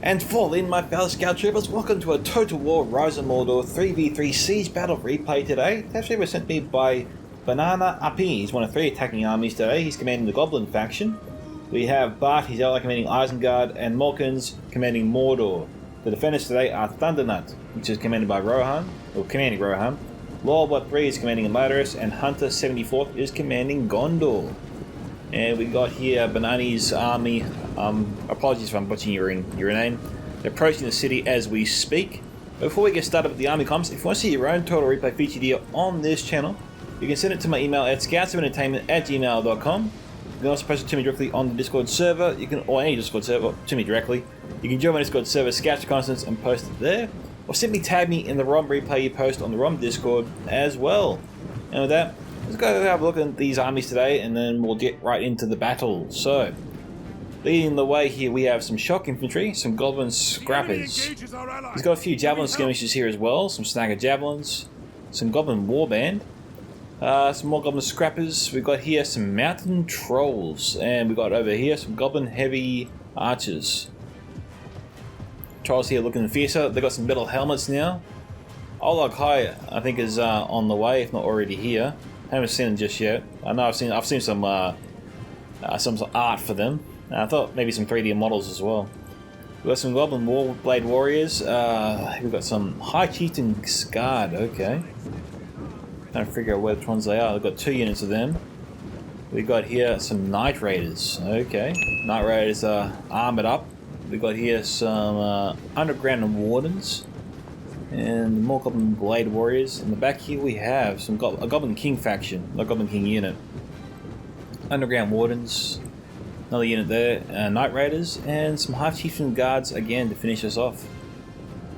And fall in, my fellow scout troopers, welcome to a Total War Rise of Mordor 3v3 siege battle replay today. This actually was sent to me by Banana Api. He's one of 3 attacking armies today. He's commanding the Goblin faction. We have Bart, he's ally commanding Isengard, and Malkins commanding Mordor. The defenders today are Thundernut, which is commanded by Rohan, or commanding Rohan. Lawbot 3 is commanding Ladris, and Hunter 74th is commanding Gondor. And we got here Banani's army. Apologies if I'm butchering your name. They're approaching the city as we speak. Before we get started with the army comps, if you want to see your own Total Replay featured here on this channel, you can send it to my email at scoutsoventertainment@gmail.com. You can also post it to me directly on the Discord server. You can, or any Discord server, to me directly. You can join my Discord server, Scouts Reconnaissance, and post it there. Or simply tag me in the ROM replay you post on the ROM Discord as well. And with that, let's go have a look at these armies today, and then we'll get right into the battle. So, leading the way here, we have some shock infantry, some goblin scrappers. He's got a few javelin skirmishers here as well, some snagger javelins, some goblin warband, some more goblin scrappers. We've got here some mountain trolls, and we've got over here some goblin heavy archers. Trolls here looking fiercer. They've got some metal helmets now. Olag High, I think, is on the way, if not already here. Haven't seen them just yet. I know I've seen some art for them. I thought maybe some 3D models as well. We've got some Goblin Warblade Warriors. We've got some High Chieftain Guard. Okay. Trying to figure out which ones they are. We've got 2 units of them. We've got here some Night Raiders. Okay. Night Raiders are armored up. We've got here some Underground Wardens. And more Goblin Blade Warriors. In the back here we have some a Goblin King faction, a Goblin King unit. Underground Wardens, another unit there, Night Raiders, and some High Chieftain Guards again to finish us off.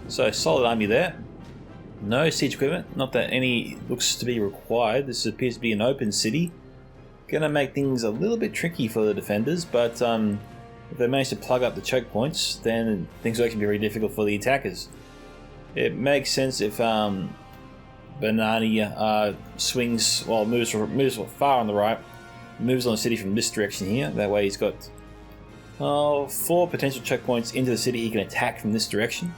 So solid army there. No siege equipment, not that any looks to be required. This appears to be an open city. Gonna make things a little bit tricky for the defenders, but if they manage to plug up the choke points, then things will actually be very difficult for the attackers. It makes sense if Banani swings, well, moves far on the right, moves on the city from this direction here. That way he's got 4 potential checkpoints into the city he can attack from this direction.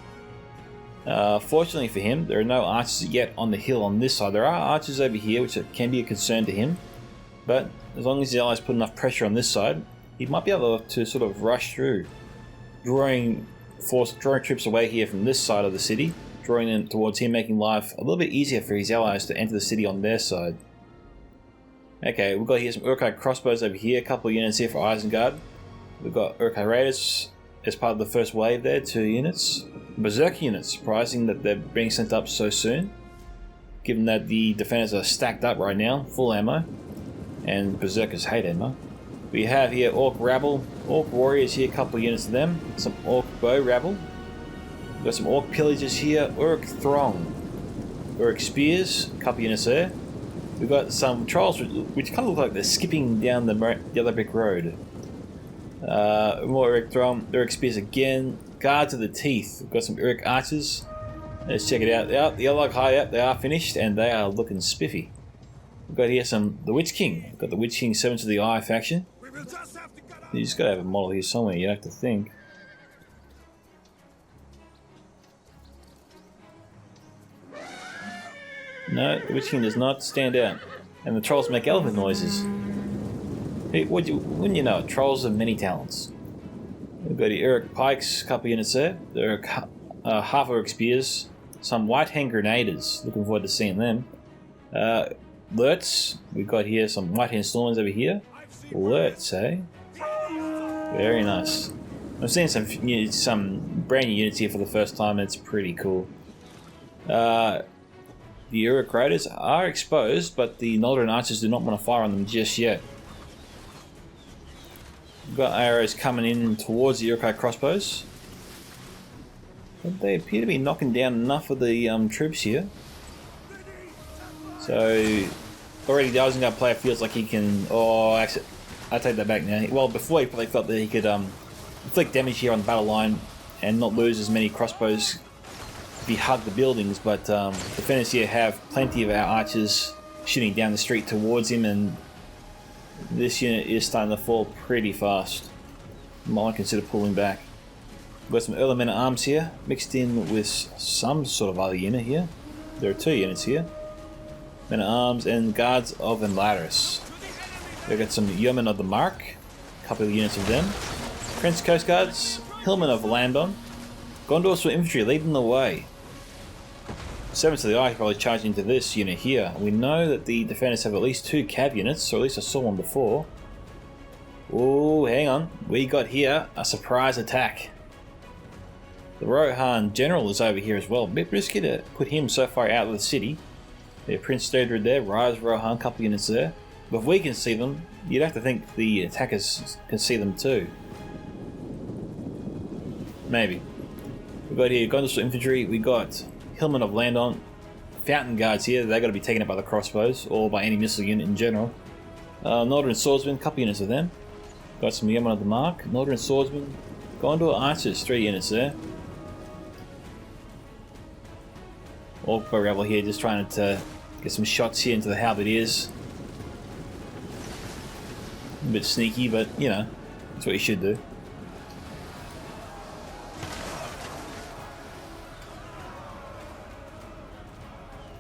Fortunately for him, there are no archers yet on the hill on this side. There are archers over here, which can be a concern to him, but as long as the allies put enough pressure on this side, he might be able to sort of rush through, drawing troops away here from this side of the city, drawing them towards him, making life a little bit easier for his allies to enter the city on their side. Okay, we've got here some Uruk-hai crossbows over here, a couple of units here for Isengard. We've got Uruk-hai Raiders as part of the first wave there, 2 units. Berserk units, surprising that they're being sent up so soon, given that the defenders are stacked up right now, full ammo, and Berserkers hate ammo. We have here Orc Rabble, Orc Warriors here, a couple of units of them, some Orc Bow Rabble. We've got some Orc Pillagers here, Uruk Throng, Uruk Spears, a couple of units there. We've got some Trolls which kind of look like they're skipping down the other brick road. More Uruk Throng, Uruk Spears again, Guards of the Teeth. We've got some Uruk Archers. Let's check it out. The Olag High up, they are finished and they are looking spiffy. We've got here the Witch King. We've got the Witch King Servants of the Eye faction. You just gotta have a model here somewhere, you have to think. No, the Witch King does not stand out. And the trolls make elephant noises. Hey, wouldn't you know it? Trolls have many talents. We've got the Uruk Pikes, a couple units there. There are half Uruk Spears, some White Hand Grenaders. Looking forward to seeing them. Lurts. We've got here some White Hand Stormers over here. Lurts, eh? Very nice. I'm seeing some brand new units here for the first time, and it's pretty cool. The Uruk Raiders are exposed, but the Noldor Archers do not want to fire on them just yet. We've got arrows coming in towards the Uruk-hai crossbows. But they appear to be knocking down enough of the troops here. So, already the Isengard player feels like he can... Oh, actually, I take that back now. Well, before he probably felt that he could inflict damage here on the battle line and not lose as many crossbows if he hugged the buildings, but defenders here have plenty of our archers shooting down the street towards him, and this unit is starting to fall pretty fast. Might consider pulling back. We've got some early men-at-arms here, mixed in with some sort of other unit here. There are 2 units here. Men-at-arms and Guards of Enlaris. We've got some Yeomen of the Mark, a couple of units of them. Prince Coast Guards, Hillmen of Landon. Gondor's for infantry leading the way. Servants of the Eye probably charging into this unit here. We know that the defenders have at least 2 cav units, or at least I saw one before. Oh, hang on. We got here a surprise attack. The Rohan General is over here as well. A bit risky to put him so far out of the city. Yeah, Prince Stodred there, Rise Rohan, couple units there. But if we can see them, you'd have to think the attackers can see them too. Maybe. We've got here Gondor Infantry, we got Hillmen of Landon, Fountain Guards here, they've got to be taken up by the crossbows, or by any missile unit in general. Northern Swordsmen, couple units of them. Got some Yeomen of the Mark, Northern Swordsmen, Gondor Archers, 3 units there. Orc Rebel here, just trying to get some shots here into the halberdiers. A bit sneaky, but you know, that's what you should do.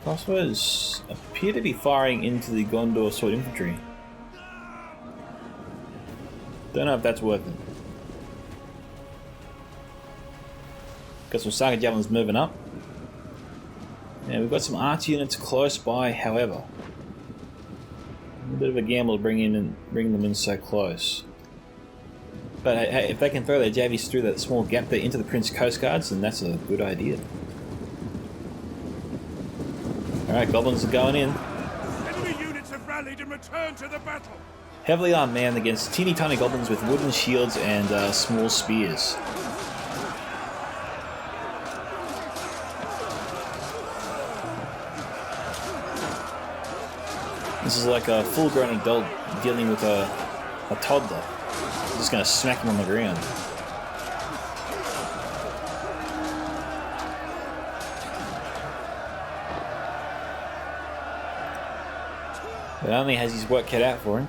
Crossbows appear to be firing into the Gondor Sword Infantry. Don't know if that's worth it. Got some Saga Javelins moving up. And we've got some archer units close by, however. A bit of a gamble to bring them in so close. But hey, if they can throw their JVs through that small gap there into the Prince Coast Guards, then that's a good idea. Alright, goblins are going in. Enemy units have rallied and returned to the battle. Heavily armed man against teeny tiny goblins with wooden shields and small spears. This is like a full-grown adult dealing with a toddler. Just going to smack him on the ground. But only has his work cut out for him.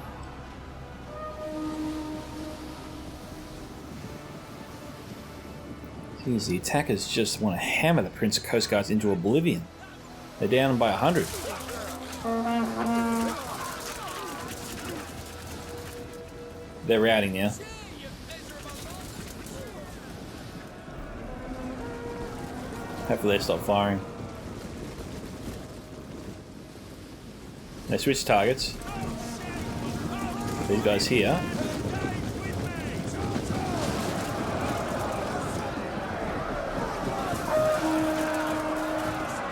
Jeez, the attackers just want to hammer the Prince of Coast Guards into oblivion. They're down by 100. They're routing now. Hopefully they stop firing. They switch targets. These guys here.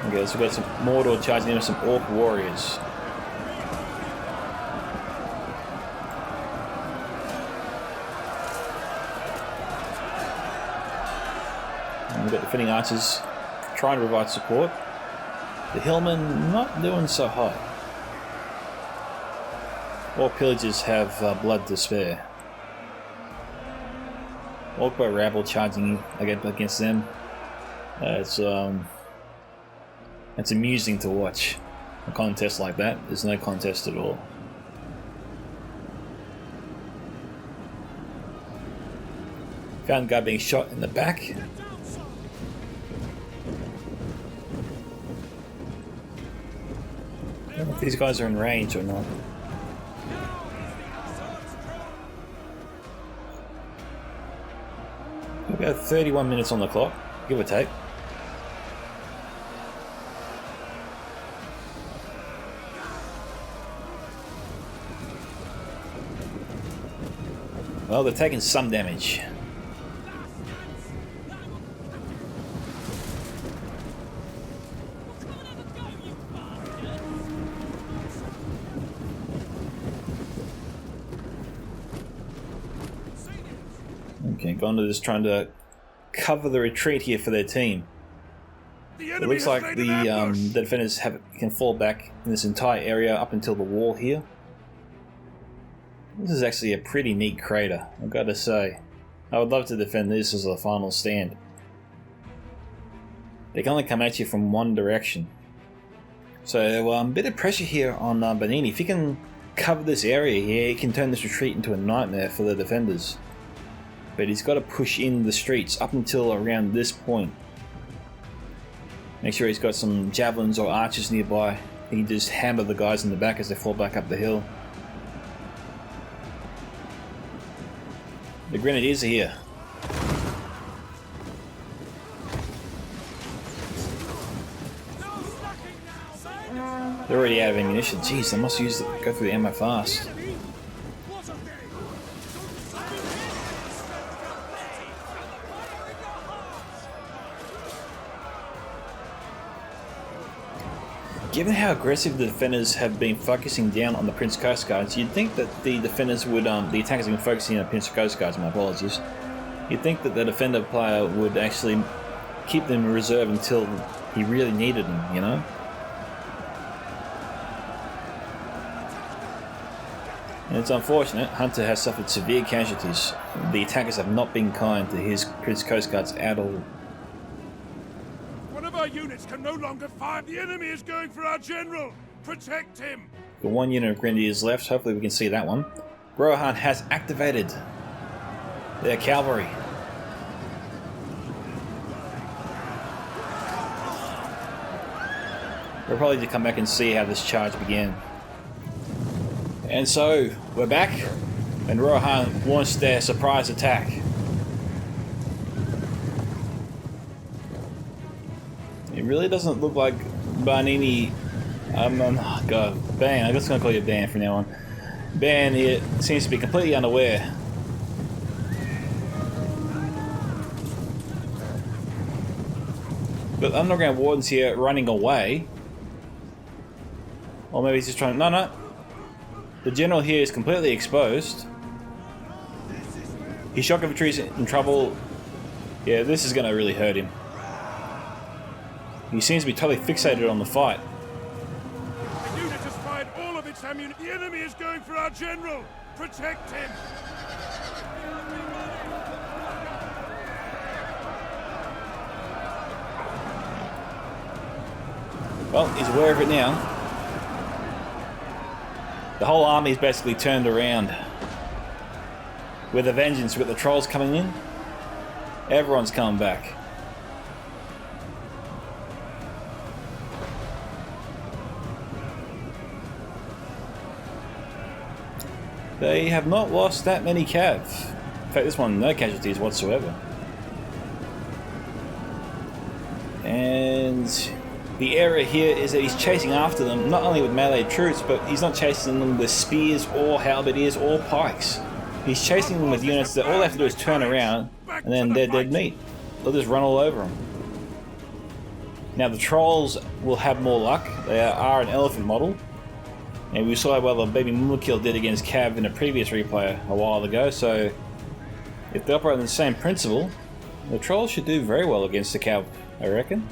Okay, so we've got some Mordor charging in with some Orc warriors. And we've got defending archers trying to provide support. The Hillmen not doing so hot. All pillagers have blood to spare. Orc by rabble charging against them. It's amusing to watch a contest like that. There's no contest at all. Found a guy being shot in the back. I don't know if these guys are in range or not. We've got 31 minutes on the clock, give or take. Well, they're taking some damage. Okay, Gondor is trying to cover the retreat here for their team. It looks like the defenders can fall back in this entire area up until the wall here. This is actually a pretty neat crater, I've got to say. I would love to defend this as a final stand. They can only come at you from one direction. So a bit of pressure here on Bonini. If he can cover this area here, he can turn this retreat into a nightmare for the defenders. but he's got to push in the streets up until around this point. Make sure he's got some javelins or archers nearby. He can just hammer the guys in the back as they fall back up the hill. The grenadiers are here. They're already out of ammunition. Jeez, they must use it, go through the ammo fast. Given how aggressive the defenders have been focusing down on the Prince Coast Guards, you'd think that the defenders would, the attackers have been focusing on Prince Coast Guards, my apologies. You'd think that the defender player would actually keep them in reserve until he really needed them, you know? And it's unfortunate, Hunter has suffered severe casualties. The attackers have not been kind to his Prince Coast Guards at all. One of our units can no longer fire. The enemy is going for our general. Protect him. The one unit of grenadiers left. Hopefully we can see that one. Rohan has activated their cavalry. We'll probably need to come back and see how this charge began. And so, we're back, and Rohan launched their surprise attack. It really doesn't look like Barnini. Oh God, Ban. I'm just going to call you Ban from now on. Ban here seems to be completely unaware. But underground wardens here running away. Or maybe he's just trying. No. The general here is completely exposed. His shock infantry's in trouble. Yeah, this is going to really hurt him. He seems to be totally fixated on the fight. The unit has fired all of its ammunition. The enemy is going for our general. Protect him. Well, he's aware of it now. The whole army's basically turned around. With a vengeance, with the trolls coming in, everyone's coming back. They have not lost that many cav. In fact, this one, no casualties whatsoever. And the error here is that he's chasing after them, not only with melee troops, but he's not chasing them with spears or halberdiers or pikes. He's chasing them with units that all they have to do is turn around, and then they're dead meat. They'll just run all over them. Now the trolls will have more luck. They are an elephant model. And we saw how well the baby Mumukil did against Cav in a previous replay a while ago, so if they operate on the same principle, the trolls should do very well against the Cav, I reckon.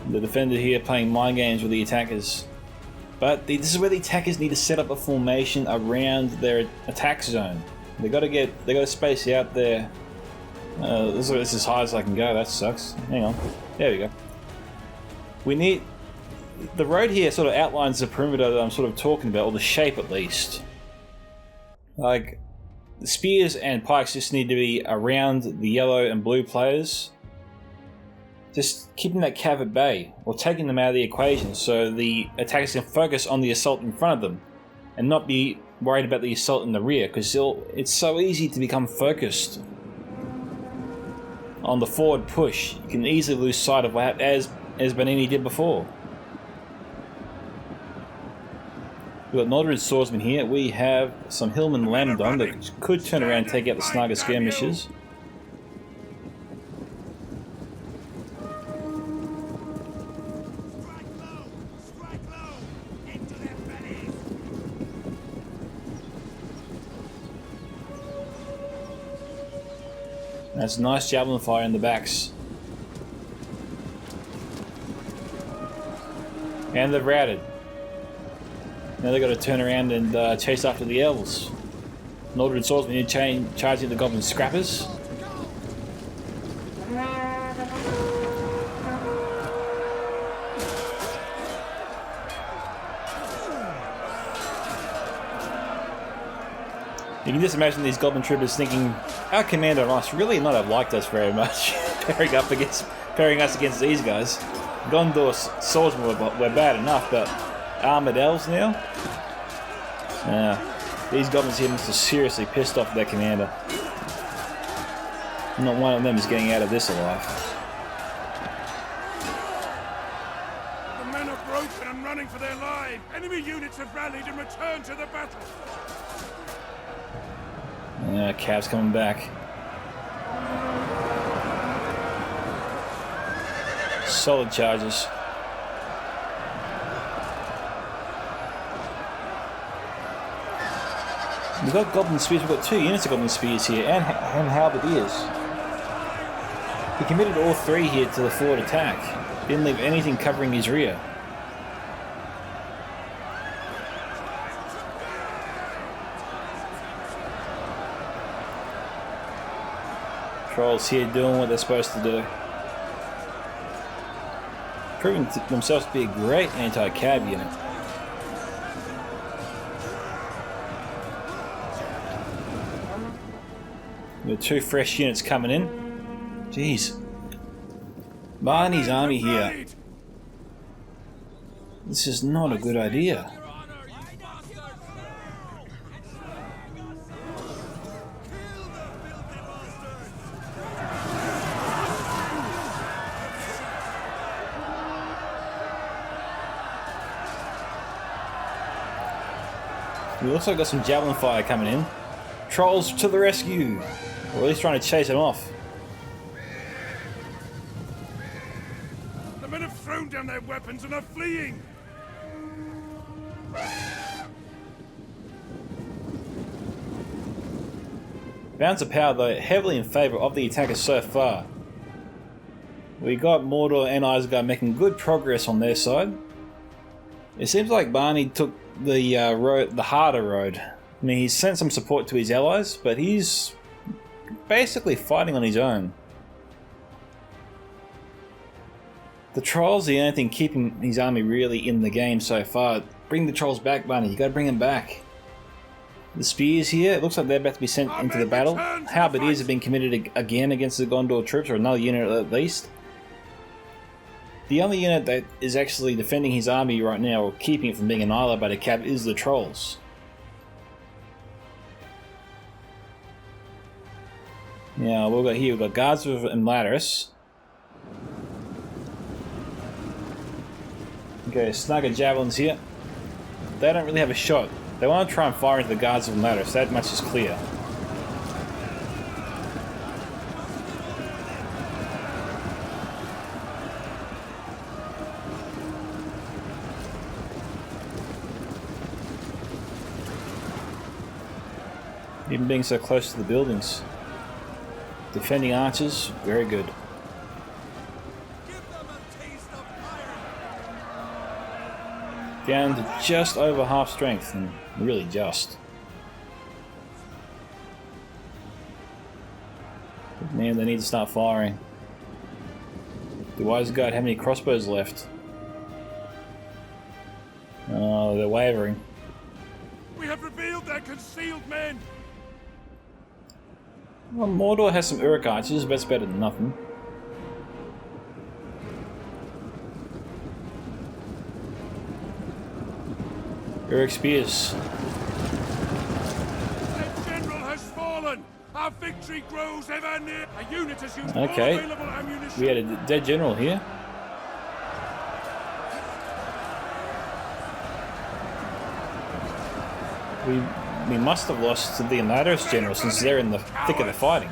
The defender here playing mind games with the attackers. But this is where the attackers need to set up a formation around their attack zone. They gotta space out there. This is as high as I can go. That sucks. Hang on. There we go. We need. The road here sort of outlines the perimeter that I'm sort of talking about, or the shape at least. Like, the spears and pikes just need to be around the yellow and blue players. Just keeping that cav at bay, or taking them out of the equation so the attackers can focus on the assault in front of them and not be worried about the assault in the rear, because it's so easy to become focused on the forward push. You can easily lose sight of what, as Banini did before. We've got Nordred swordsmen here. We have some Hillman Lamdon that could turn around and take out the Snagger skirmishers. That's nice javelin fire in the backs. And they've routed. Now they've got to turn around and chase after the elves. Nordred swordsmen need to charge into the goblin scrappers. You can just imagine these Goblin troopers thinking, our commander must really not have liked us very much, pairing us against these guys. Gondor's swordsmen were bad enough, but armoured elves now? These goblins here must have seriously pissed off their commander. Not one of them is getting out of this alive. The men are broken and running for their lives. Enemy units have rallied and returned to the battle. Cav's coming back. Solid charges. We've got Goblin Spears, we've got 2 units of Goblin Spears here, and Halberdiers. He committed all 3 here to the forward attack. Didn't leave anything covering his rear. Trolls here doing what they're supposed to do. Proving themselves to be a great anti-cab unit. With 2 fresh units coming in. Jeez. Barney's army here. This is not a good idea. We also got some javelin fire coming in. Trolls to the rescue! Or at least trying to chase them off. The men have thrown down their weapons and are fleeing! Balance of power though heavily in favour of the attackers so far. We got Mordor and Isengard making good progress on their side. It seems like Barney took the harder road. I mean, he's sent some support to his allies, but he's basically fighting on his own. The Trolls are the only thing keeping his army really in the game so far. Bring the Trolls back, Barney. You gotta bring them back. The Spears here, it looks like they're about to be sent into the battle. Halberdiers have been committed again against the Gondor troops, or another unit at least. The only unit that is actually defending his army right now, or keeping it from being annihilated by the cab, is the Trolls. Now, we've got Guards and Ladders. Okay, Snugger Javelins here. They don't really have a shot. They want to try and fire into the Guards and Ladders, so that much is clear. Even being so close to the buildings. Defending archers, very good. Down to just over half strength, and really just. But man, they need to start firing. The wise guard have any crossbows left? Oh, they're wavering. We have revealed their concealed men! Well, Mordor has some Uruk archers, but that's better than nothing. Uruk spears. Their general has fallen! Our victory grows ever near! A unit has used all Okay, available ammunition! we had a dead general here. We must have lost to the Anados general since they're in the thick of the fighting.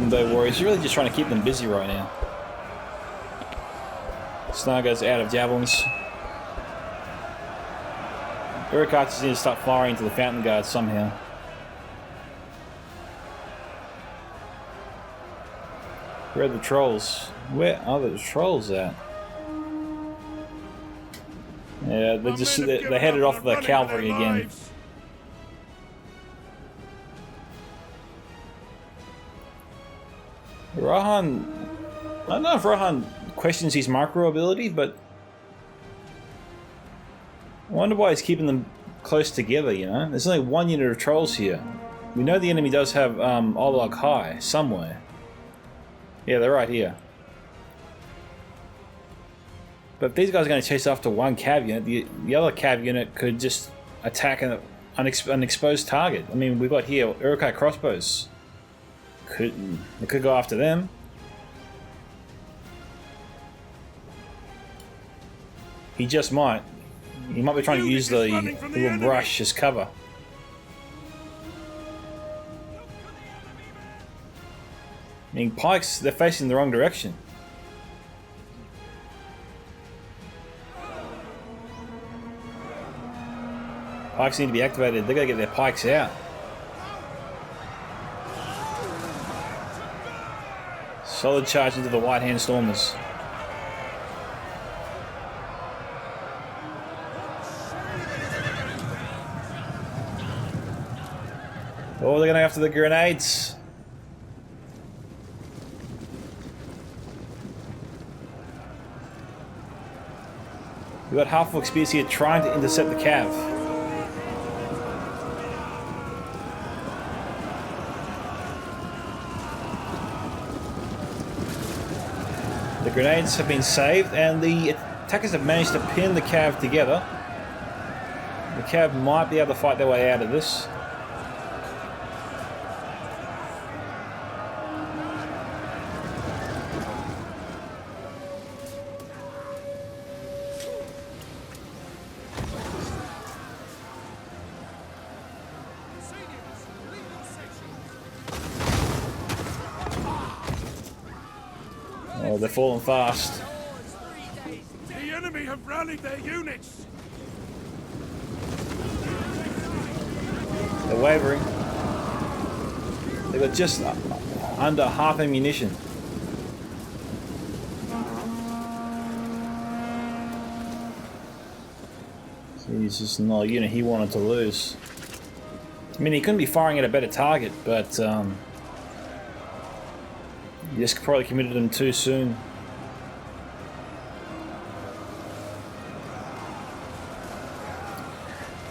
Though warriors, you're really just trying to keep them busy right now. Snargo's out of javelins. Uruk archers need to start firing into the fountain guards somehow. Where are the trolls? Where are the trolls at? Yeah, they're headed off the cavalry again. Rohan... I don't know if Rohan questions his micro ability, but... I wonder why he's keeping them close together, you know? There's only one unit of trolls here. We know the enemy does have Olog High somewhere. Yeah, they're right here. But if these guys are going to chase after one cav unit, the other cav unit could just attack an exposed target. I mean, we've got here Uruk-hai crossbows. They could go after them. He just might. He might be trying to use the little brush as cover. I mean, pikes, they're facing the wrong direction. Pikes need to be activated. They've got to get their pikes out. Solid charge into the White Hand Stormers. Oh, they're going after the grenades. We've got half-orc spears here trying to intercept the cav. The grenades have been saved, and the attackers have managed to pin the cav together. The cav might be able to fight their way out of this. Oh, they're falling fast. The enemy have rallied their units. They're wavering. They've got just under half ammunition. He's just not a unit he wanted to lose. I mean, he couldn't be firing at a better target, but he just probably committed him too soon.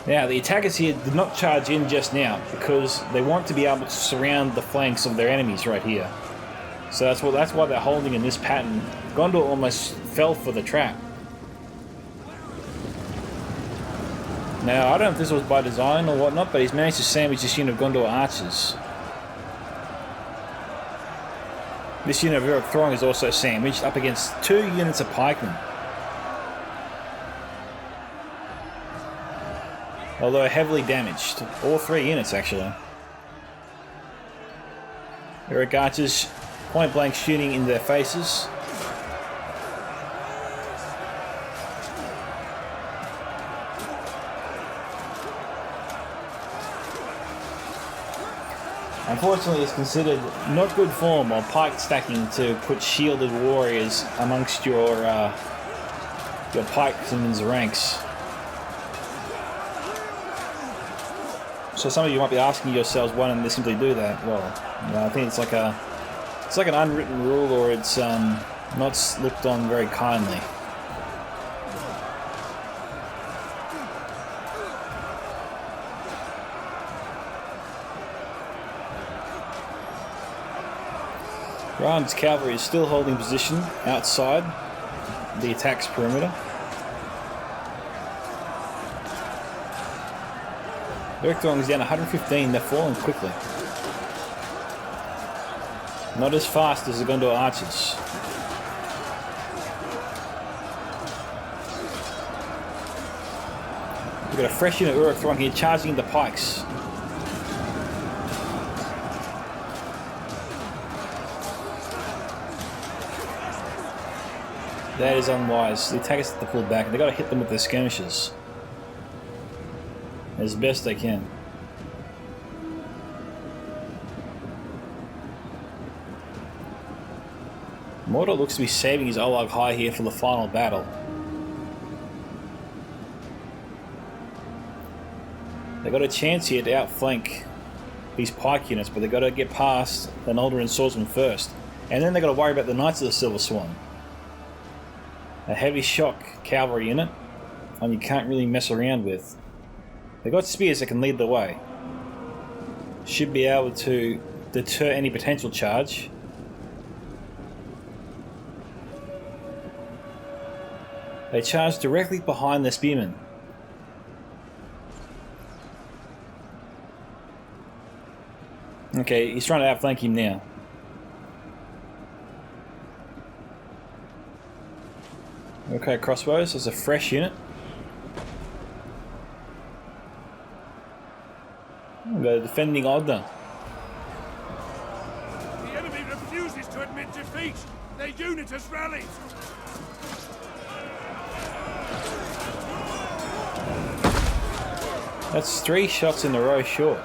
Now, the attackers here did not charge in just now because they want to be able to surround the flanks of their enemies right here. So that's why they're holding in this pattern. Gondor almost fell for the trap. Now, I don't know if this was by design or whatnot, but he's managed to sandwich this unit of Gondor archers. This unit of Uruk Throng is also sandwiched up against 2 units of pikemen. Although heavily damaged. All 3 units, actually. Uruk archers point blank shooting in their faces. Unfortunately, it's considered not good form or pike stacking to put shielded warriors amongst your pikemen's ranks. So some of you might be asking yourselves, why don't they simply do that? Well, I think it's like an unwritten rule, or it's not looked on very kindly. Rohan's cavalry is still holding position outside the attack's perimeter. Uruk Throng is down 115, they're falling quickly. Not as fast as the Gondor archers. We've got a fresh unit of Uruk Throng here charging the pikes. That is unwise. The attackers have to pull back. They've got to hit them with their skirmishes as best they can. Mordor looks to be saving his Olog High here for the final battle. They've got a chance here to outflank these pike units, but they've got to get past an Alderaan swordsman first. And then they got to worry about the Knights of the Silver Swan. A heavy shock cavalry unit, and you can't really mess around with. They got spears that can lead the way. Should be able to deter any potential charge. They charge directly behind the spearmen. Okay, he's trying to outflank him now. Okay, crossbows, there's a fresh unit. The defending Odda. The enemy refuses to admit defeat. Their unit has rallied. That's 3 shots in a row short.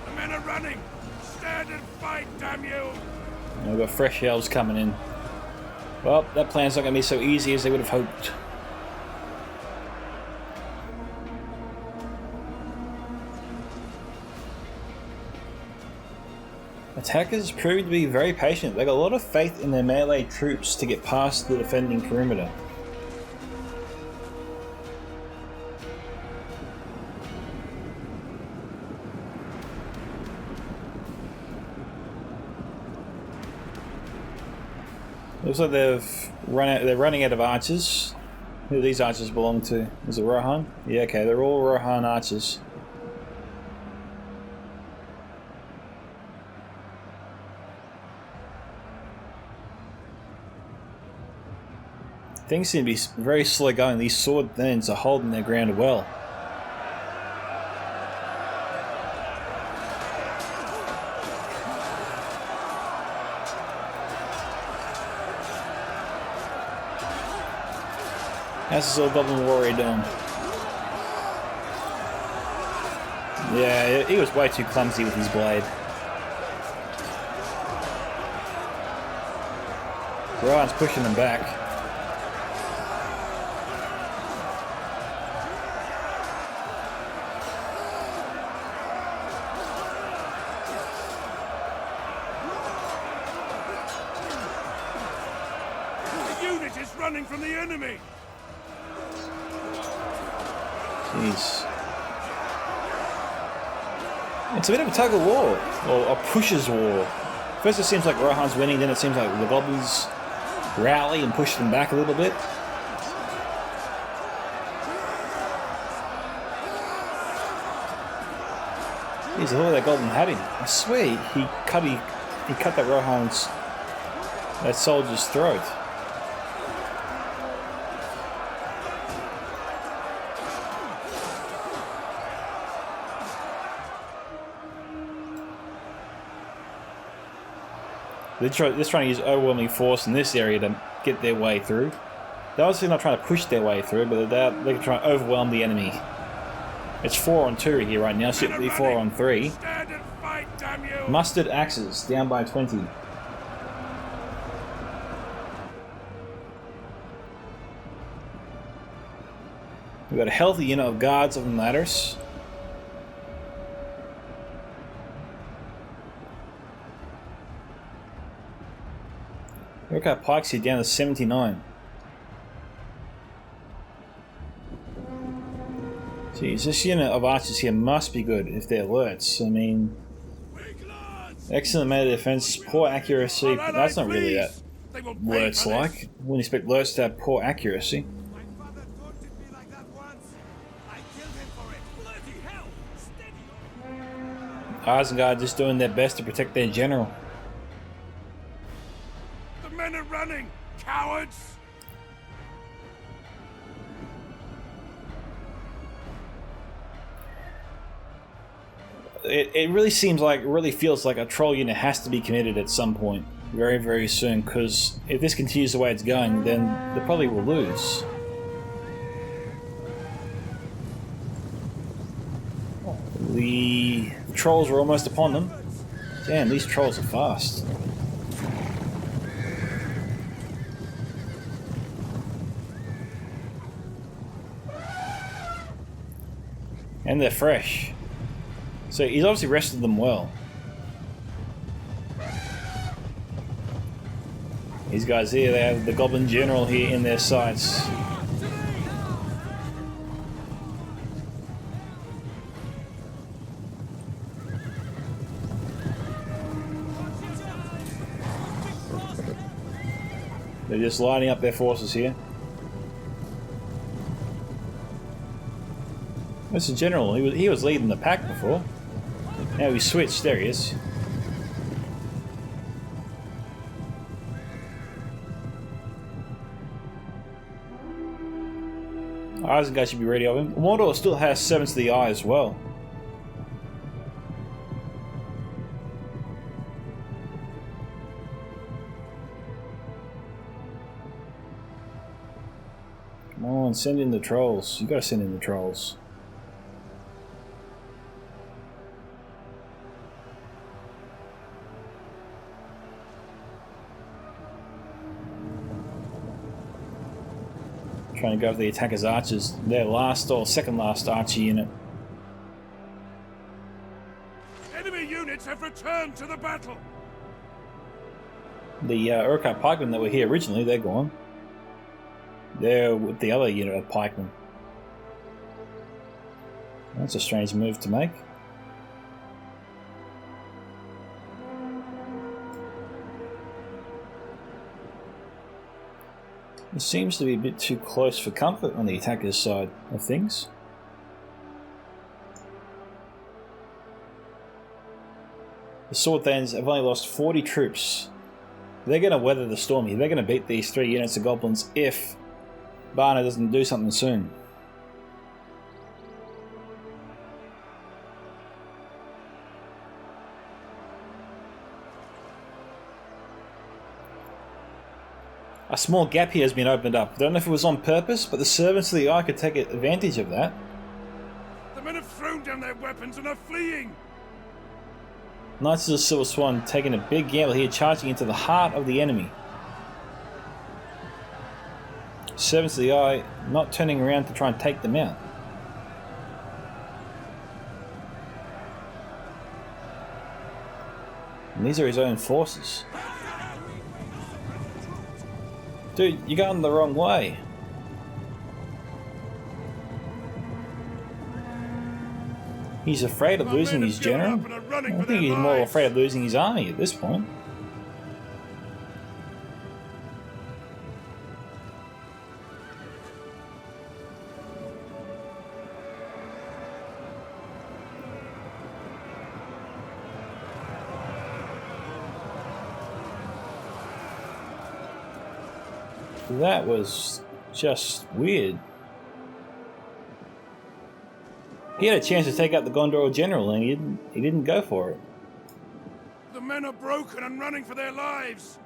The men are running. Stand and fight, damn you! We've got fresh elves coming in. Well, that plan's not going to be so easy as they would have hoped. Attackers proved to be very patient. They got a lot of faith in their melee troops to get past the defending perimeter. Looks like they're running out of archers. Who do these archers belong to? Is it Rohan? Yeah, okay, they're all Rohan archers. Things seem to be very slow going. These sword thens are holding their ground well. How's this little goblin warrior doing? Yeah, he was way too clumsy with his blade. Ryan's pushing them back. The unit is running from the enemy. Jeez. It's a bit of a tug of war, or a pusher's war. First it seems like Rohan's winning, then it seems like the goblins rally and push them back a little bit. Jeez, I thought that goblin had him. I swear he cut that Rohan's, that soldier's throat. They're trying to use overwhelming force in this area to get their way through. They're obviously not trying to push their way through, but they're trying to overwhelm the enemy. It's 4 on 2 here right now, should be 4 on 3. Stand and fight, damn you! Mustard axes, down by 20. We've got a healthy unit of guards on ladders. Look at pikes here down to 79. Jeez, this unit of archers here must be good if they're alerts. I mean, excellent melee defense, poor accuracy. But that's not really that alerts like. Wouldn't expect alerts to have poor accuracy. My father taunted me like that once. I killed him for it. Bloody hell! Steady on. Isengard just doing their best to protect their general. The men are running, cowards! It really seems like, it really feels like a troll unit has to be committed at some point, very, very soon, because if this continues the way it's going, then they probably will lose. The trolls are almost upon them. Damn, these trolls are fast. And they're fresh. So he's obviously rested them well. These guys here, they have the Goblin General here in their sights. They're just lining up their forces here. That's the general. He was leading the pack before. Now he switched. There he is. Isengard should be ready of him. Mordor still has 7 to the eye as well. Come on, send in the trolls. You gotta send in the trolls. Trying to go for the attacker's archers. Their last or second last archer unit. Enemy units have returned to the battle. The Urquhart pikemen that were here originally, they're gone. They're with the other unit of pikemen. That's a strange move to make. It seems to be a bit too close for comfort on the attacker's side of things. The Swordthanes have only lost 40 troops. They're going to weather the storm here. They're going to beat these 3 units of goblins if Barna doesn't do something soon. A small gap here has been opened up. I don't know if it was on purpose, but the servants of the eye could take advantage of that. The men have thrown down their weapons and are fleeing. Knights of the Silver Swan taking a big gamble here, charging into the heart of the enemy. Servants of the Eye not turning around to try and take them out. And these are his own forces. Dude, you're going the wrong way. He's afraid of losing his general. I think he's more afraid of losing his army at this point. That was just weird. He had a chance to take out the Gondor general and he didn't go for it. The men are broken and running for their lives.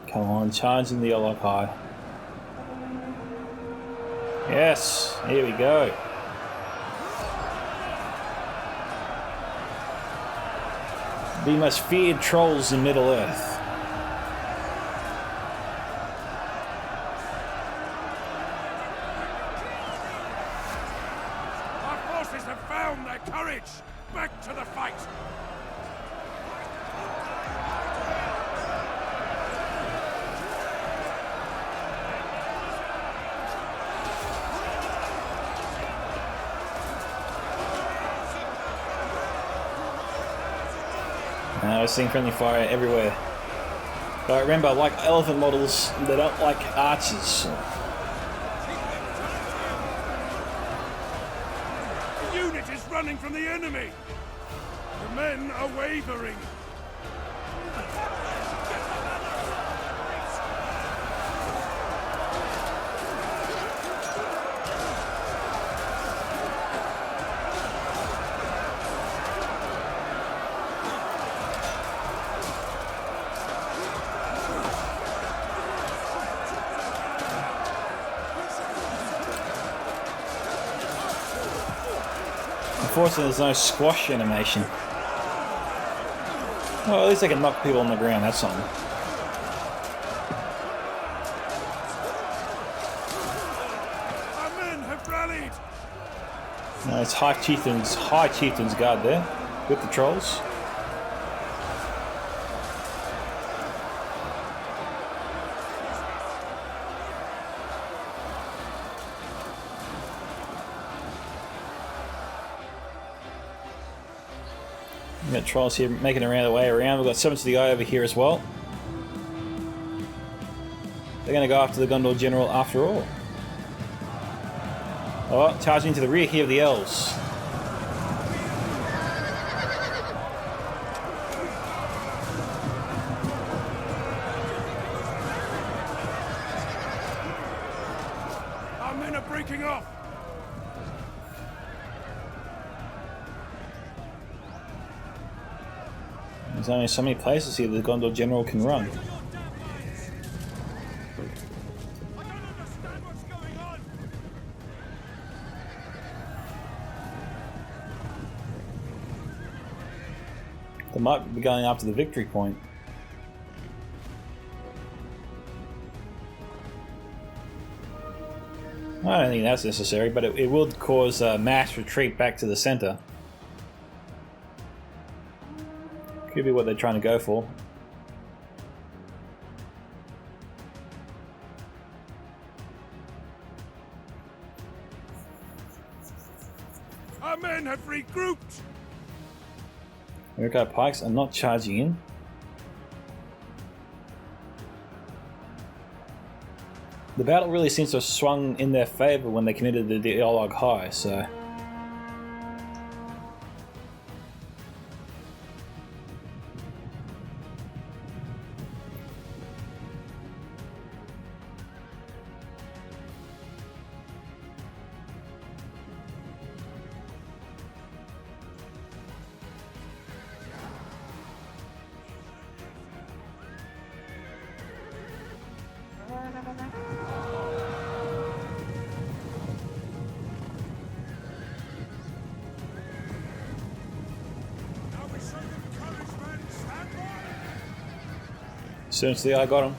Come on, charging the Olokai. Yes, here we go. The most feared trolls in Middle-earth. Our forces have found their courage. Back to the fight. I was seeing friendly fire everywhere. But remember, like elephant models, they don't like archers. The unit is running from the enemy. The men are wavering. Unfortunately, there's no squash animation. Well, at least I can knock people on the ground, that's something. No, it's High Chieftain's guard there with the trolls. We've got trolls here making around the way around. We've got Servants of the Eye over here as well. They're going to go after the Gondor General after all. Oh, charging to the rear here of the elves. Our men are breaking off. There's only so many places here the Gondor General can run. They might be going after the victory point. I don't think that's necessary, but it will cause a mass retreat back to the center. Could be what they're trying to go for. Our men have regrouped. American pikes are not charging in. The battle really seems to have swung in their favor when they committed the dialogue high, so... Servants of the Eye got him.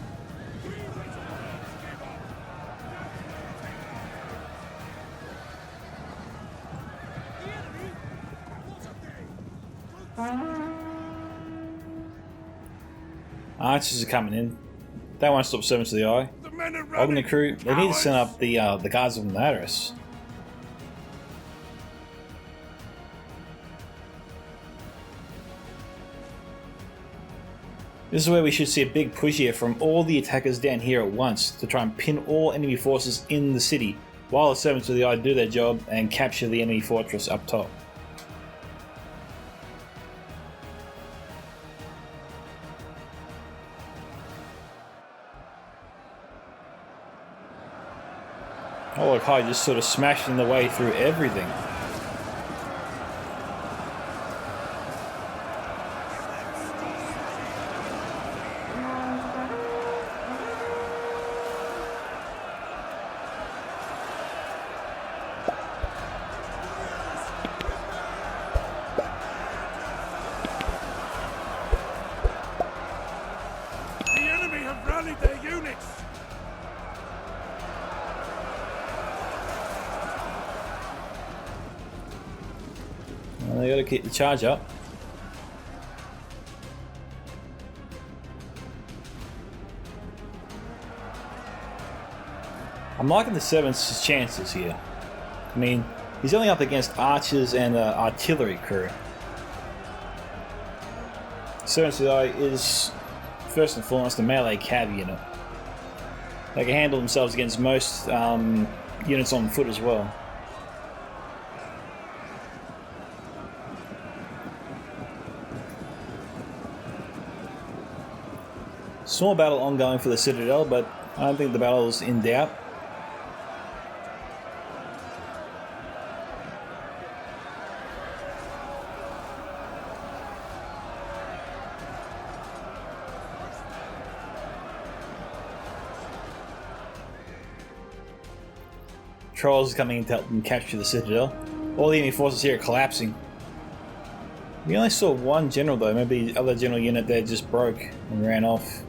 Archers are coming in. They won't stop Servants of the Eye. The men are Open running. the crew. They need to send up the guards of Mordor. This is where we should see a big push here from all the attackers down here at once to try and pin all enemy forces in the city while the Servants of the Eye do their job and capture the enemy fortress up top. Oh, look, High just sort of smashing the way through everything. The enemy have rallied their units. Well, they got to keep the charge up. I'm liking the Servant's chances here. I mean, he's only up against archers and artillery crew. Servants of the Eye is first and foremost a melee cav unit. They can handle themselves against most units on foot as well. Small battle ongoing for the Citadel, but I don't think the battle is in doubt. Trolls coming in to help them capture the Citadel. All the enemy forces here are collapsing. We only saw one general though, maybe the other general unit there just broke and ran off.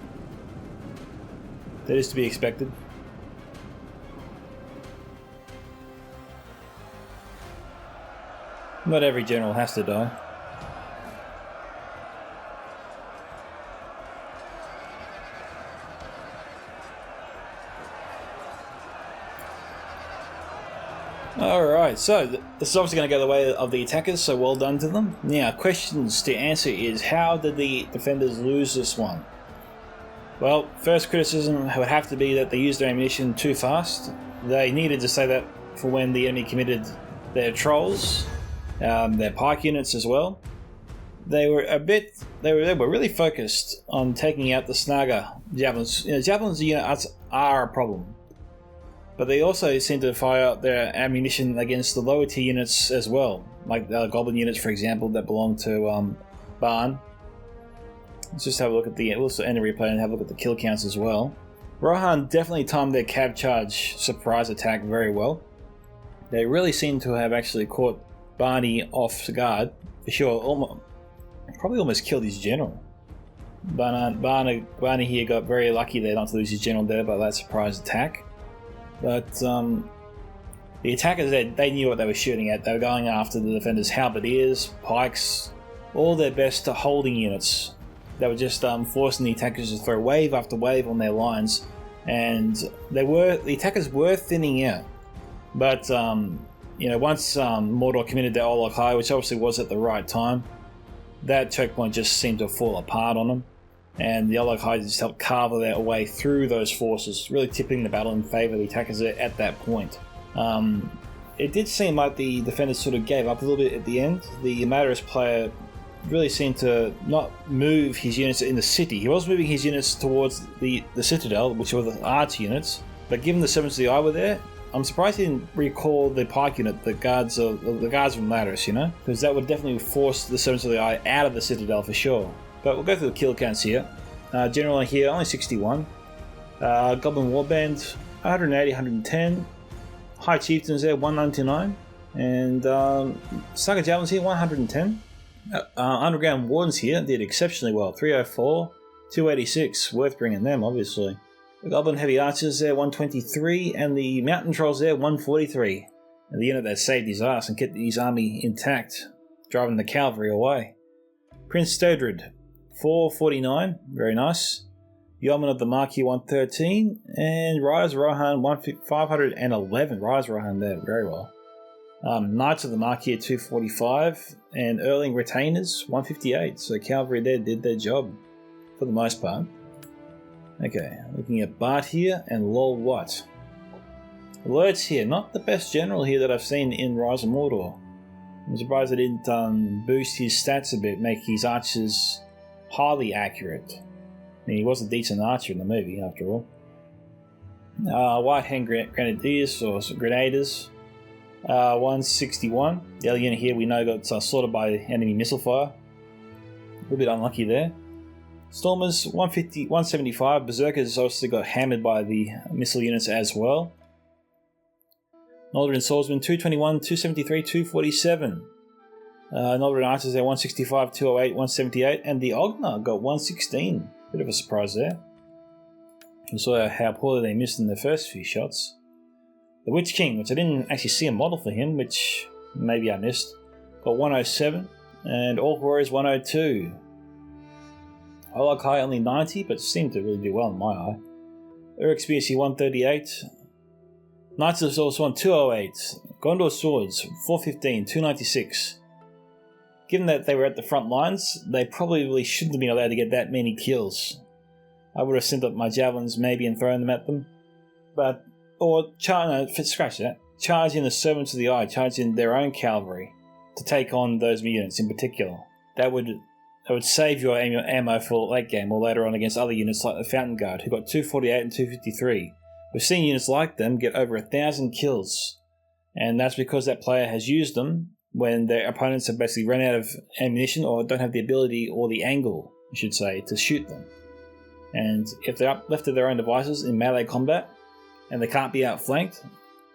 That is to be expected. Not every general has to die. Alright, so this is obviously going to go the way of the attackers, so well done to them. Now, questions to answer is, how did the defenders lose this one? Well, first criticism would have to be that they used their ammunition too fast. They needed to say that for when the enemy committed their trolls, their pike units as well. They were really focused on taking out the snagger javelins. Javelins units are a problem, but they also seem to fire out their ammunition against the lower tier units as well, like the goblin units, for example, that belong to Barn. Let's just have a look at we'll also end the replay and have a look at the kill counts as well. Rohan definitely timed their cav charge surprise attack very well. They really seem to have actually caught Barney off guard, for sure. Probably almost killed his general. Barney here got very lucky there not to lose his general there by that surprise attack. But the attackers, they knew what they were shooting at. They were going after the defenders' halberdiers, pikes, all their best holding units. They were just forcing the attackers to throw wave after wave on their lines, and the attackers were thinning out. But once Mordor committed their Olog High, which obviously was at the right time, that choke point just seemed to fall apart on them, and the Olog High just helped carve their way through those forces, really tipping the battle in favour of the attackers at that point. It did seem like the defenders sort of gave up a little bit at the end. The Madarus player really seemed to not move his units in the city. He was moving his units towards the citadel, which were the arch units, but given the Servants of the Eye were there, I'm surprised he didn't recall the pike unit, the guards from Madarus, because that would definitely force the Servants of the Eye out of the citadel for sure. But we'll go through the kill counts here. General here, only 61. Goblin Warband, 180, 110. High Chieftains there, 199. And Saga Javelins here, 110. Underground Wardens here did exceptionally well, 304, 286, worth bringing them obviously. The Goblin Heavy Archers there, 123, and the Mountain Trolls there, 143. And the unit that saved his ass and kept his army intact, driving the cavalry away. Prince Stodred, 449, very nice. Yeoman of the Marquis, 113, and Rise Rohan, 511. Rise Rohan there, very well. Knights of the Marquis at 245, and Erling Retainers 158. So cavalry there did their job for the most part. Okay, looking at Bart here and Lol Watt. Alerts here, not the best general here that I've seen in Rise of Mordor. I'm surprised they didn't boost his stats a bit, make his archers highly accurate. I mean, he was a decent archer in the movie after all. White Hand Grenadiers or Grenaders. 161. The other unit here we know got slaughtered by enemy missile fire. A little bit unlucky there. Stormers 150, 175. Berserkers obviously got hammered by the missile units as well. Northern Swordsmen 221, 273, 247. Northern Archers there 165, 208, 178. And the Ogna got 116. Bit of a surprise there. You saw how poorly they missed in the first few shots. The Witch King, which I didn't actually see a model for him, which maybe I missed, got 107, and Orc Warriors 102. Olog High only 90, but seemed to really do well in my eye. Uruk Spears 138. Knights of the Swan 208. Gondor Swords 415, 296. Given that they were at the front lines, they probably really shouldn't have been allowed to get that many kills. I would have sent up my javelins maybe and thrown them at them, but scratch that. Charge in the Servants of the Eye, charge in their own cavalry to take on those units in particular. That would save your ammo for late game or later on against other units like the Fountain Guard, who got 248 and 253. We've seen units like them get over 1,000 kills, and that's because that player has used them when their opponents have basically run out of ammunition or don't have the ability or the angle, I should say, to shoot them. And if they're left to their own devices in melee combat, and they can't be outflanked,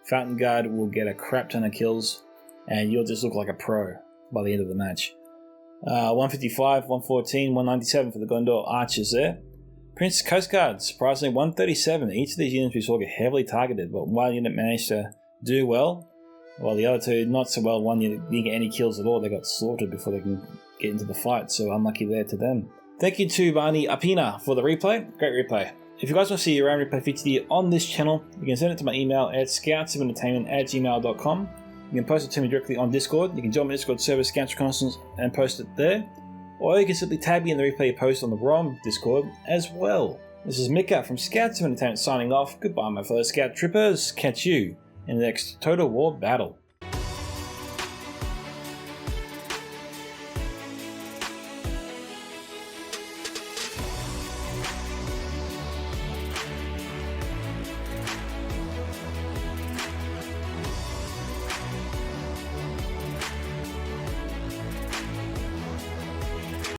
Fountain Guard will get a crap ton of kills, and you'll just look like a pro by the end of the match. 155, 114, 197 for the Gondor Archers there. Prince Coast Guard, surprisingly 137. Each of these units we saw get heavily targeted, but one unit managed to do well. While the other two, not so well. One didn't get any kills at all. They got slaughtered before they can get into the fight, so unlucky there to them. Thank you to Barney Apina for the replay. Great replay. If you guys want to see your own replay featured on this channel, you can send it to my email at scoutssimentertainment@gmail.com. You can post it to me directly on Discord. You can join my Discord server, Scouts Reconnaissance, and post it there. Or you can simply tag me in the replay post on the ROM Discord as well. This is Micka from Scouts Entertainment signing off. Goodbye, my fellow Scout Troopers. Catch you in the next Total War battle.